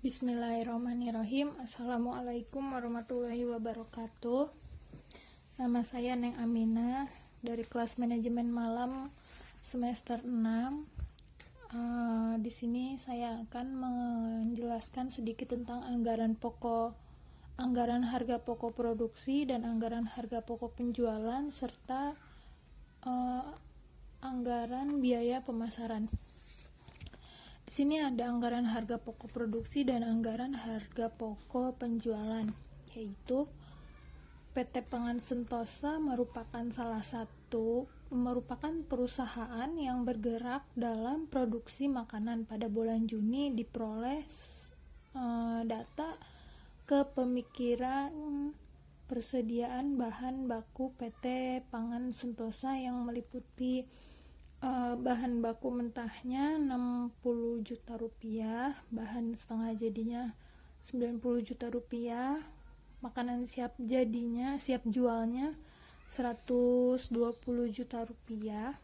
Bismillahirrahmanirrahim. Assalamualaikum warahmatullahi wabarakatuh. Nama saya Neng Aminah dari kelas manajemen malam semester 6. Di sini saya akan menjelaskan sedikit tentang anggaran harga pokok produksi dan anggaran harga pokok penjualan serta anggaran biaya pemasaran. Di sini ada anggaran harga pokok produksi dan anggaran harga pokok penjualan, yaitu PT Pangan Sentosa merupakan perusahaan yang bergerak dalam produksi makanan. Pada bulan Juni diperoleh data kepemikiran persediaan bahan baku PT Pangan Sentosa yang meliputi bahan baku mentahnya 60 juta rupiah, bahan setengah jadinya 90 juta rupiah, makanan siap jualnya 120 juta rupiah.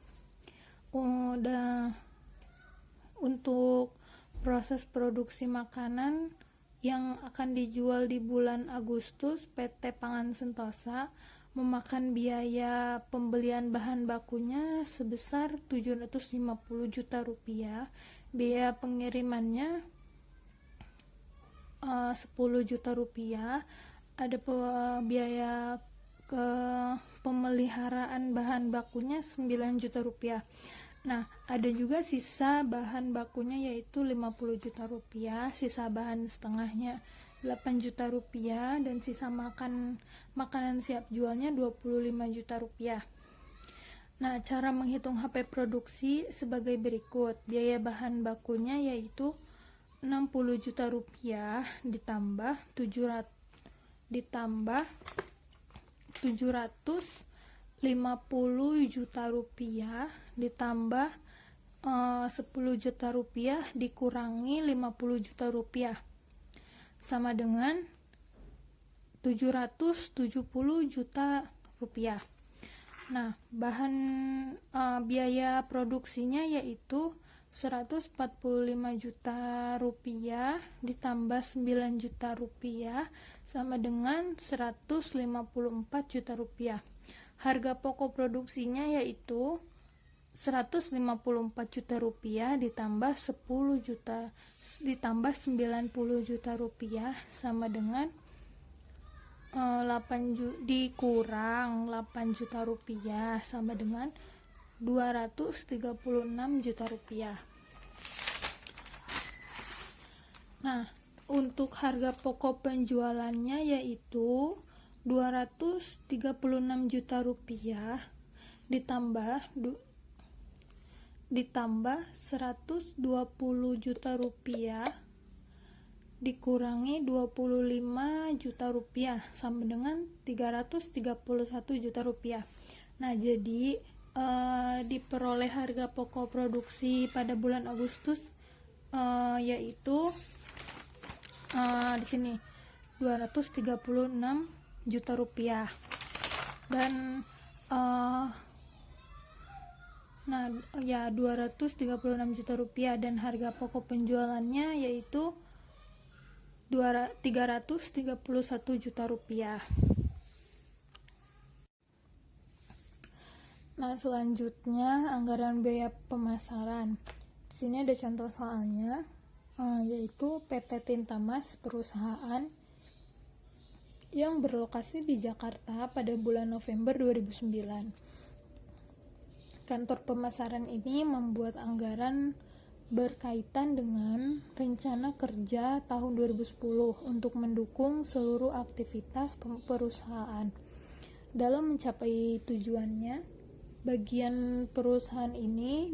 Untuk proses produksi makanan yang akan dijual di bulan Agustus, PT Pangan Sentosa memakan biaya pembelian bahan bakunya sebesar 750 juta rupiah, biaya pengirimannya 10 juta rupiah, ada biaya ke pemeliharaan bahan bakunya 9 juta rupiah. Nah, ada juga sisa bahan bakunya yaitu 50 juta rupiah, sisa bahan setengahnya 8 juta rupiah, dan sisa makanan siap jualnya 25 juta rupiah. Nah, cara menghitung HP produksi sebagai berikut. Biaya bahan bakunya yaitu 60 juta rupiah ditambah 750 juta rupiah ditambah 10 juta rupiah dikurangi 50 juta rupiah sama dengan 770 juta rupiah. Nah, biaya produksinya yaitu 145 juta rupiah ditambah 9 juta rupiah sama dengan 154 juta rupiah. Harga pokok produksinya yaitu 154 juta rupiah ditambah 90 juta rupiah sama dengan dikurang 8 juta rupiah sama dengan 236 juta rupiah. Nah, untuk harga pokok penjualannya yaitu 236 juta rupiah ditambah 120 juta rupiah dikurangi 25 juta rupiah sama dengan 331 juta rupiah. Nah, jadi diperoleh harga pokok produksi pada bulan Agustus yaitu di sini 236 juta rupiah, dan 236 juta rupiah, dan harga pokok penjualannya yaitu 331 juta rupiah. Nah, selanjutnya anggaran biaya pemasaran. Di sini ada contoh soalnya, yaitu PT Tintamas, perusahaan yang berlokasi di Jakarta pada bulan November 2009. Kantor pemasaran ini membuat anggaran berkaitan dengan rencana kerja tahun 2010 untuk mendukung seluruh aktivitas perusahaan. Dalam mencapai tujuannya, bagian perusahaan ini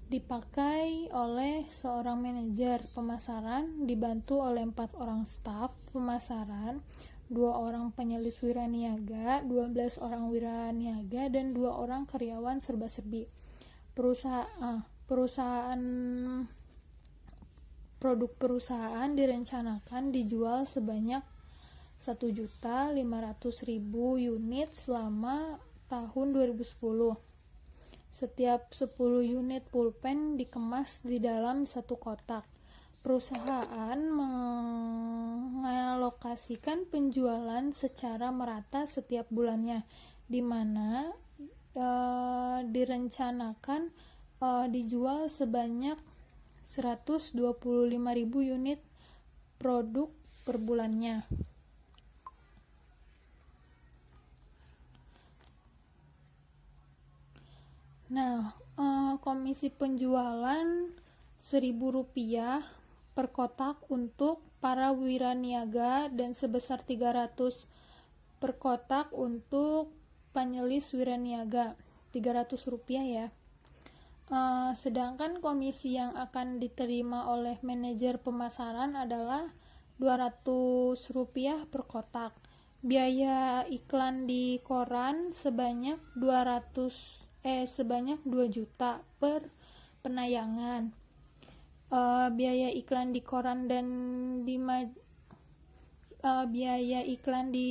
dipakai oleh seorang manajer pemasaran dibantu oleh 4 orang staf pemasaran, 2 orang penyelis wiraniaga, 12 orang wiraniaga, dan 2 orang karyawan serba-serbi. Produk perusahaan direncanakan dijual sebanyak 1.500.000 unit selama tahun 2010. Setiap 10 unit pulpen dikemas di dalam satu kotak. perusahaan mengalokasikan penjualan secara merata setiap bulannya, di mana direncanakan dijual sebanyak 125.000 unit produk per bulannya. Nah, komisi penjualan Rp1.000 per kotak untuk para wiraniaga dan sebesar 300 per kotak untuk penyelis wiraniaga, Rp300 ya. Sedangkan komisi yang akan diterima oleh manajer pemasaran adalah Rp200 per kotak. Biaya iklan di koran sebanyak 2 juta per penayangan. Biaya iklan di koran dan biaya iklan di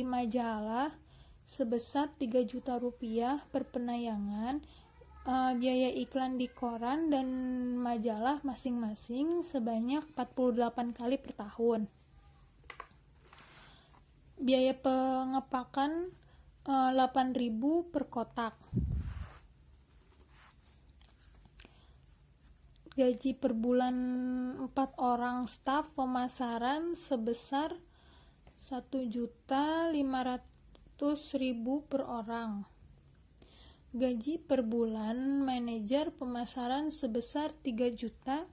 majalah sebesar Rp3 juta per penayangan. Biaya iklan di koran dan majalah masing-masing sebanyak 48 kali per tahun. Biaya pengepakan 8.000 per kotak. Gaji per bulan 4 orang staf pemasaran sebesar 1.500.000 per orang. Gaji per bulan manajer pemasaran sebesar 3 juta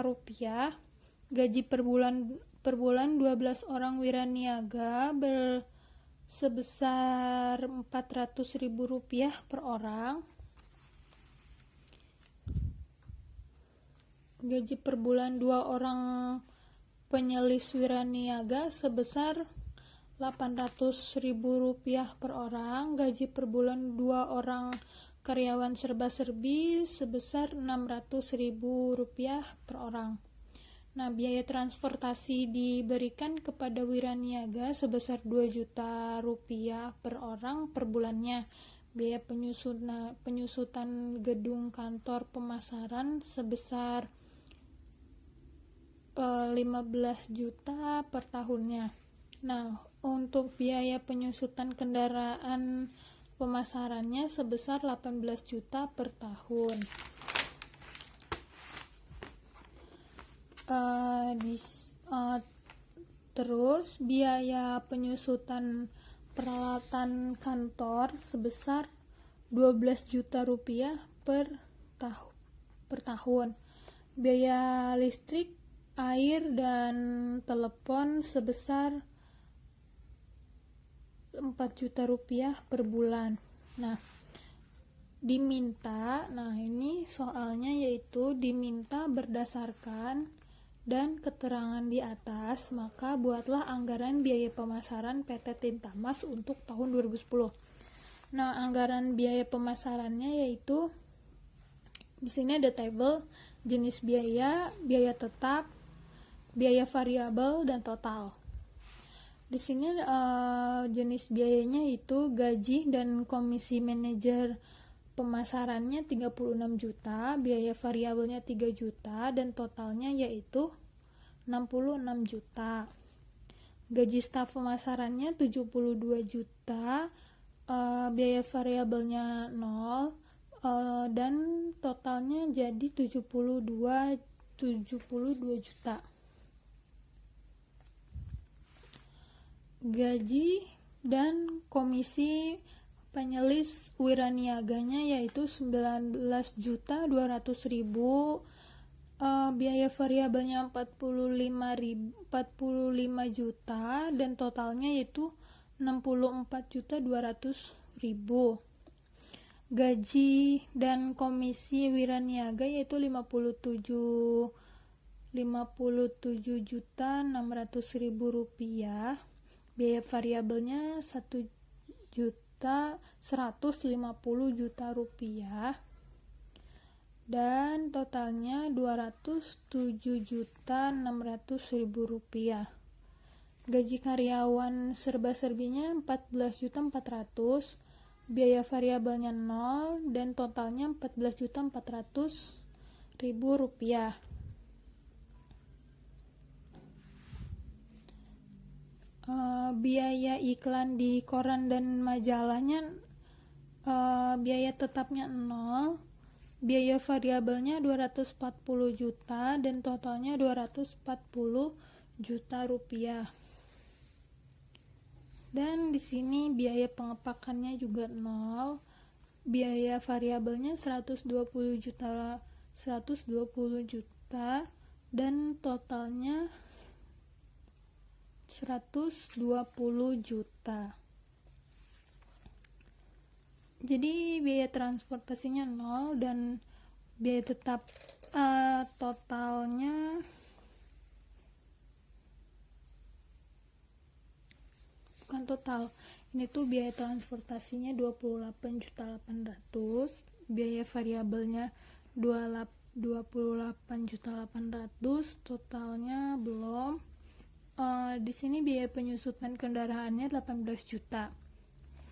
rupiah. Gaji per bulan 12 orang wiraniaga sebesar 400.000 rupiah per orang. Gaji per bulan 2 orang penyelis wiraniaga sebesar 800.000 rupiah per orang. Gaji per bulan 2 orang karyawan serba-serbi sebesar 600.000 rupiah per orang. Nah, biaya transportasi diberikan kepada wiraniaga sebesar 2 juta rupiah per orang per bulannya. Biaya penyusutan gedung kantor pemasaran sebesar 15 juta per tahunnya. Nah, untuk biaya penyusutan kendaraan pemasarannya sebesar 18 juta per tahun. Terus biaya penyusutan peralatan kantor sebesar 12 juta rupiah per tahun. Biaya listrik, air, dan telepon sebesar 4 juta rupiah per bulan. Nah, ini soalnya yaitu diminta berdasarkan dan keterangan di atas, maka buatlah anggaran biaya pemasaran PT Tintamas untuk tahun 2010. Nah, anggaran biaya pemasarannya yaitu di sini ada tabel jenis biaya, biaya tetap, biaya variabel, dan total. Di sini jenis biayanya itu gaji dan komisi manajer pemasarannya 36 juta, biaya variabelnya 3 juta, dan totalnya yaitu 66 juta. Gaji staf pemasarannya 72 juta, biaya variabelnya 0, dan totalnya jadi 72 juta. Gaji dan komisi penyelis wiraniaganya yaitu 19.200.000, biaya variabelnya 45 juta, dan totalnya yaitu 64.200.000. Gaji dan komisi wiraniaga yaitu 57.600.000 rupiah. Biaya variabelnya 1.150 juta rupiah, dan totalnya 207.600.000 rupiah. Gaji karyawan serba-serbinya 14.400.000, biaya variabelnya 0, dan totalnya 14.400.000 Rp100.000. Biaya iklan di koran dan majalahnya, biaya tetapnya 0, biaya variabelnya 240 juta dan totalnya 240 juta rupiah. Dan di sini biaya pengepakannya juga 0, biaya variabelnya 120 juta dan totalnya 120 juta. Jadi biaya transportasinya 0 dan biaya tetap totalnya bukan total. Ini tuh biaya transportasinya 28.800.000, biaya variabelnya 28.800.000, totalnya belum. Di sini biaya penyusutan kendaraannya 18 juta.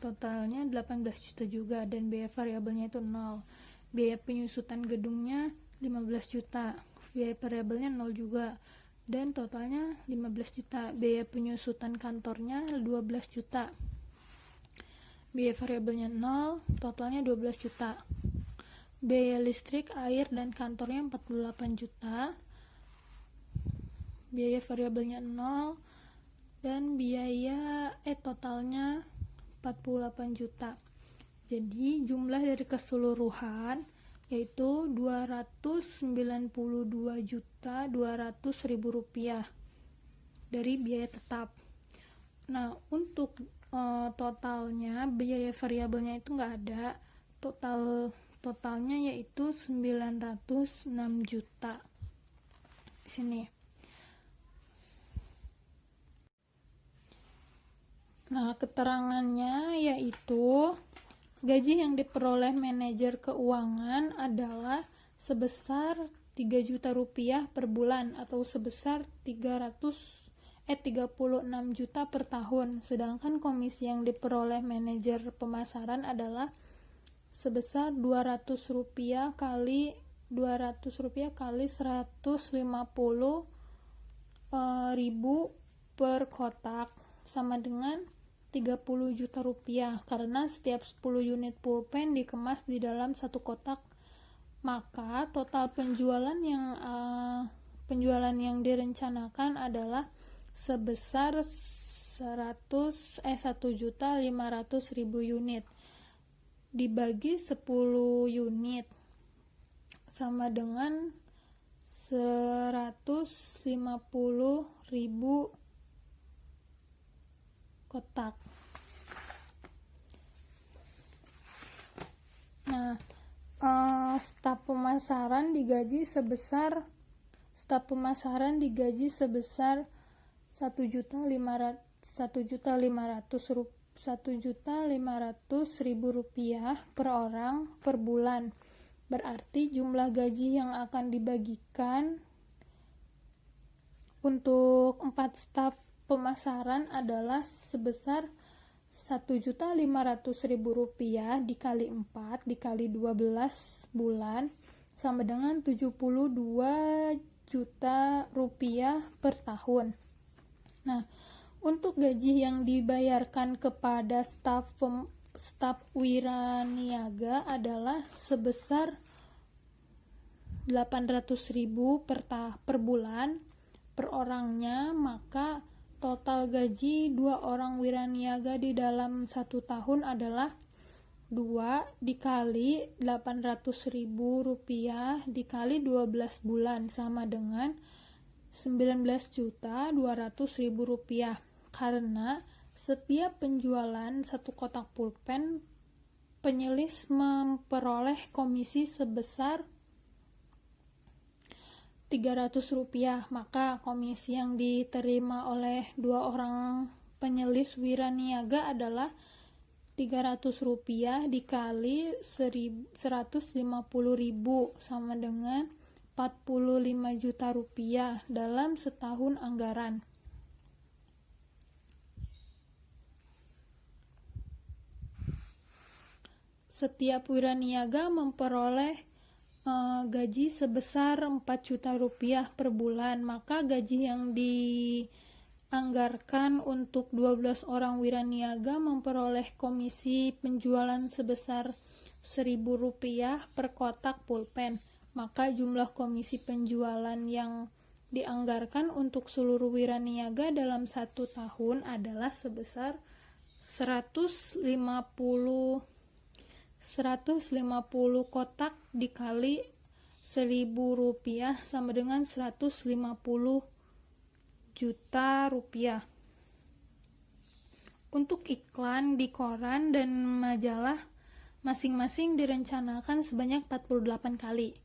Totalnya 18 juta juga dan biaya variabelnya itu 0. Biaya penyusutan gedungnya 15 juta. Biaya variabelnya 0 juga dan totalnya 15 juta. Biaya penyusutan kantornya 12 juta. Biaya variabelnya 0, totalnya 12 juta. Biaya listrik, air dan kantornya 48 juta. Biaya variabelnya 0 dan biaya totalnya 48 juta. Jadi jumlah dari keseluruhan yaitu 292.200.000 rupiah dari biaya tetap. Nah, untuk totalnya biaya variabelnya itu nggak ada. Totalnya yaitu 906 juta. Di sini. Nah, keterangannya yaitu gaji yang diperoleh manajer keuangan adalah sebesar 3 juta rupiah per bulan atau sebesar 36 juta per tahun. Sedangkan komisi yang diperoleh manajer pemasaran adalah sebesar 200 rupiah kali 150.000 per kotak sama dengan 30 juta rupiah karena setiap 10 unit pulpen dikemas di dalam satu kotak. Maka total penjualan yang direncanakan adalah sebesar 1.500.000 unit dibagi 10 unit sama dengan 150.000 kotak. Nah, staf pemasaran digaji sebesar 1.500.000 rupiah per orang per bulan. Berarti jumlah gaji yang akan dibagikan untuk 4 staf pemasaran adalah sebesar 1.500.000 rupiah dikali 4 dikali 12 bulan sama dengan 72 juta rupiah per tahun. Nah, untuk gaji yang dibayarkan kepada staf wiraniaga adalah sebesar 800.000 per bulan per orangnya, maka total gaji 2 orang wiraniaga di dalam 1 tahun adalah 2 dikali 800.000 rupiah dikali 12 bulan sama dengan 19.200.000 rupiah. Karena setiap penjualan 1 kotak pulpen penyelis memperoleh komisi sebesar 300 rupiah, maka komisi yang diterima oleh 2 orang penyelis wiraniaga adalah 300 rupiah dikali 150.000 sama dengan 45 juta rupiah dalam setahun anggaran. Setiap wiraniaga memperoleh gaji sebesar 4 juta rupiah per bulan, maka gaji yang dianggarkan untuk 12 orang wiraniaga memperoleh komisi penjualan sebesar 1.000 rupiah per kotak pulpen. Maka jumlah komisi penjualan yang dianggarkan untuk seluruh wiraniaga dalam 1 tahun adalah sebesar 150 kotak dikali 1.000 rupiah sama dengan 150 juta rupiah. Untuk iklan di koran dan majalah masing-masing direncanakan sebanyak 48 kali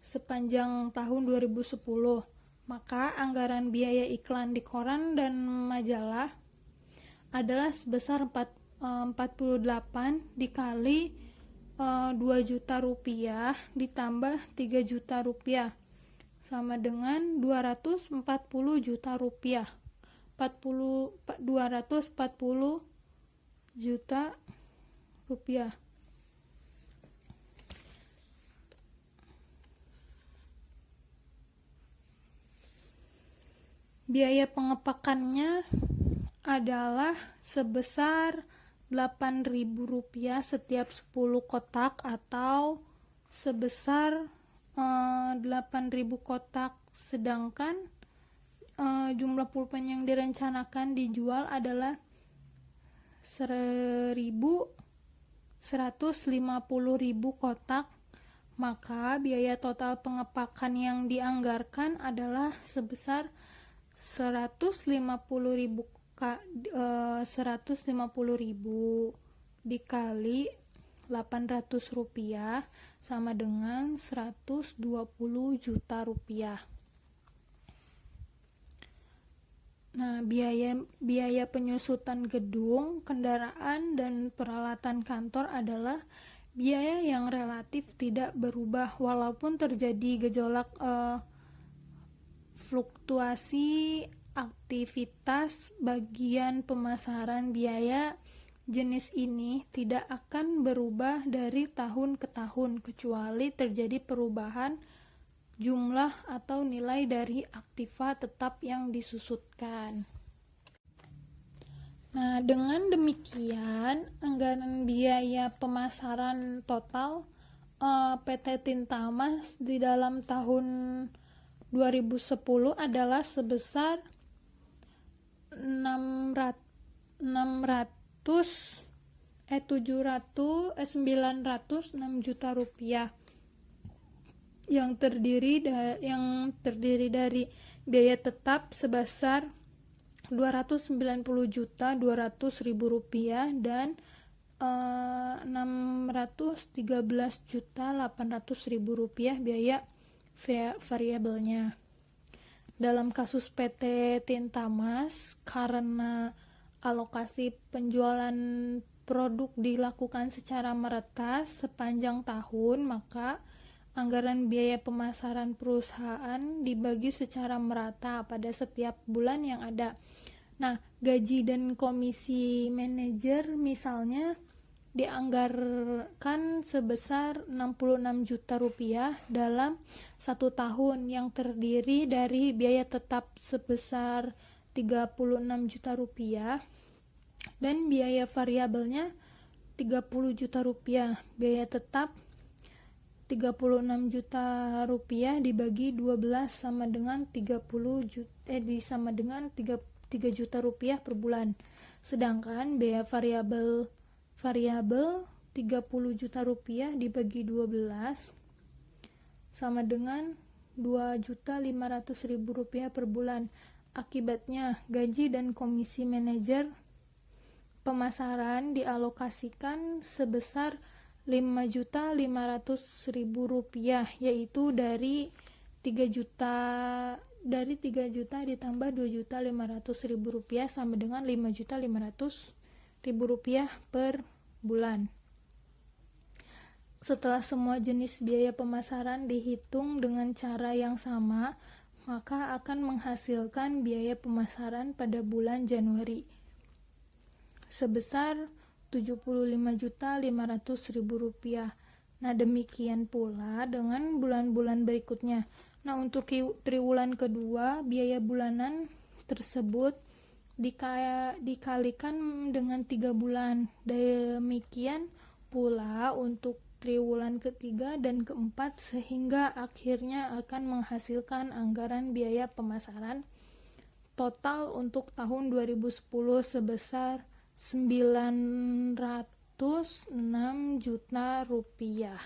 sepanjang tahun 2010. Maka anggaran biaya iklan di koran dan majalah adalah sebesar 48 dikali 2 juta rupiah ditambah 3 juta rupiah sama dengan 240 juta rupiah. 240 juta rupiah. Biaya pengepakannya adalah sebesar Rp8.000 setiap 10 kotak atau sebesar 8.000 kotak, sedangkan jumlah pulpen yang direncanakan dijual adalah 150.000 kotak. Maka biaya total pengepakan yang dianggarkan adalah sebesar 150.000 dikali 800 rupiah sama dengan 120 juta rupiah. Nah, biaya penyusutan gedung, kendaraan, dan peralatan kantor adalah biaya yang relatif tidak berubah walaupun terjadi gejolak fluktuasi aktivitas bagian pemasaran. Biaya jenis ini tidak akan berubah dari tahun ke tahun kecuali terjadi perubahan jumlah atau nilai dari aktiva tetap yang disusutkan. Nah, dengan demikian anggaran biaya pemasaran total PT Tintamas di dalam tahun 2010 adalah sebesar 906 juta rupiah yang terdiri dari biaya tetap sebesar 290.200.000 rupiah dan 613.800.000 rupiah biaya variabelnya. Dalam kasus PT Tintamas, karena alokasi penjualan produk dilakukan secara meretas sepanjang tahun, maka anggaran biaya pemasaran perusahaan dibagi secara merata pada setiap bulan yang ada. Nah, gaji dan komisi manajer misalnya dianggarkan sebesar 66 juta rupiah dalam 1 tahun yang terdiri dari biaya tetap sebesar 36 juta rupiah dan biaya variabelnya 30 juta rupiah. Biaya tetap 36 juta rupiah dibagi 12 sama dengan 3 juta rupiah per bulan. Sedangkan biaya variabel 30 juta rupiah dibagi 12 sama dengan 2.500.000 rupiah per bulan. Akibatnya gaji dan komisi manajer pemasaran dialokasikan sebesar 5.500.000 rupiah, yaitu dari 3 juta ditambah 2.500.000 rupiah sama dengan 5.500.000 rupiah per bulan. Setelah semua jenis biaya pemasaran dihitung dengan cara yang sama, maka akan menghasilkan biaya pemasaran pada bulan Januari sebesar 75.500.000 rupiah. Nah, demikian pula dengan bulan-bulan berikutnya. Nah, untuk triwulan kedua, biaya bulanan tersebut dikalikan dengan 3 bulan. Demikian pula untuk triwulan ketiga dan keempat, sehingga akhirnya akan menghasilkan anggaran biaya pemasaran total untuk tahun 2010 sebesar 906 juta rupiah.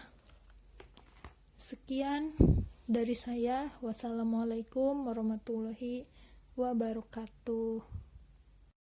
Sekian dari saya. Wassalamualaikum warahmatullahi wabarakatuh.